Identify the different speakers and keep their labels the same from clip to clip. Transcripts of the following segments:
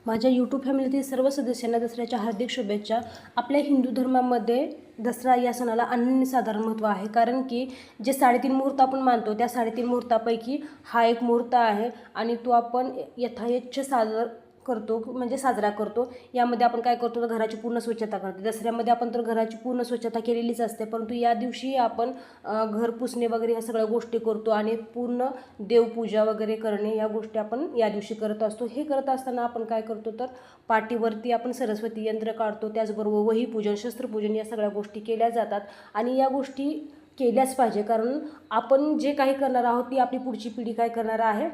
Speaker 1: माझ्या यूट्यूब फॅमिलीतील सर्व सदस्यांना दसऱ्याच्या हार्दिक शुभेच्छा. आपल्या हिंदू धर्मामध्ये दसरा या सणाला अनन्यसाधारण महत्त्व आहे. कारण की जे 3.5 मुहूर्त आपण मानतो त्या 3.5 मुहूर्तापैकी हा एक मुहूर्त आहे आणि तो आपण यथायच्छ साजरा करतो. यामध्ये आपण काय करतो तर घराची पूर्ण स्वच्छता करतो. दसऱ्यामध्ये आपण तर घराची पूर्ण स्वच्छता केलेलीच असते, परंतु या दिवशी आपण घर पुसणे वगैरे ह्या सगळ्या गोष्टी करतो आणि पूर्ण देवपूजा वगैरे करणे या गोष्टी आपण या दिवशी करत असतो. हे करत असताना आपण काय करतो तर पाठीवरती आपण सरस्वती यंत्र काढतो, त्याचबरोबर वही पूजन, शस्त्रपूजन या सगळ्या गोष्टी केल्या जातात आणि या गोष्टी केल्याच पाहिजे. कारण आपण जे काही करणार आहोत ती आपली पुढची पिढी काय करणार आहे,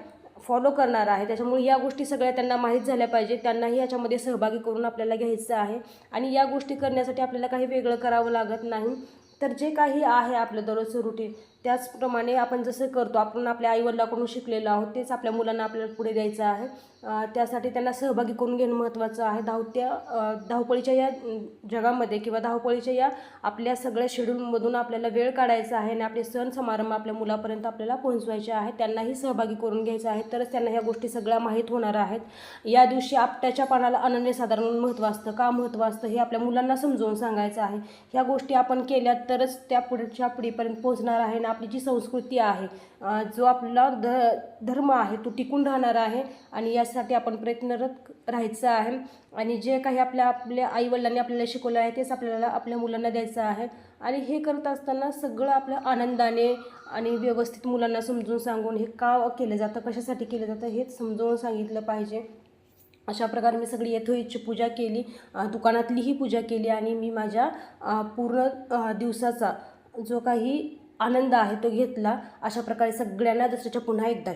Speaker 1: फॉलो करणार आहे. त्याच्यामुळे या गोष्टी सगळ्या त्यांना माहीत झाल्या पाहिजे, त्यांनाही याच्यामध्ये सहभागी करून आपल्याला घ्यायचं आहे. आणि या गोष्टी करण्यासाठी आपल्याला काही वेगळं करावं लागत नाही. तर जे काही आहे आपलं दररोजचं रुटीन त्याचप्रमाणे आपण जसं करतो, आपण आपल्या आईवडिलांकडून शिकलेलो आहोत तेच आपल्या मुलांना आपल्याला पुढे द्यायचं आहे. त्यासाठी त्यांना सहभागी करून घेणं महत्त्वाचं आहे. धावपळीच्या या जगामध्ये किंवा धावपळीच्या या आपल्या सगळ्या शेड्यूलमधून आपल्याला वेळ काढायचा आहे आणि आपले सण समारंभ आपल्या मुलापर्यंत आपल्याला पोहोचवायचे आहे. त्यांनाही सहभागी करून घ्यायचं आहे, तरच त्यांना ह्या गोष्टी सगळ्या माहीत होणार आहेत. या दिवशी आपट्याच्या पानाला अनन्यसाधारण महत्त्व असतं. का महत्त्व असतं हे आपल्या मुलांना समजावून सांगायचं आहे. ह्या गोष्टी आपण केल्या तरच त्या पुढच्या पिढीपर्यंत पोहोचणार आहे आणि आपली जी संस्कृती आहे, जो आपला धर्म आहे तो टिकून राहणार आहे आणि यासाठी आपण प्रयत्नरत राहायचं आहे. आणि जे काही आपल्या आईवडिलांनी आपल्याला शिकवलं आहे तेच आपल्याला आपल्या मुलांना द्यायचं आहे. आणि हे करत असताना सगळं आपल्या आनंदाने आणि व्यवस्थित मुलांना समजून सांगून हे का केलं जातं, कशासाठी केलं जातं हे समजावून सांगितलं पाहिजे. अशा प्रकारे मी सगळी यथोचित पूजा केली, दुकानातलीही पूजा केली आणि मी माझ्या पूर्ण दिवसाचा जो काही आनंद आहे तो घेतला. अशा प्रकारे सगळ्यांना दसऱ्याच्या पुन्हा एकदा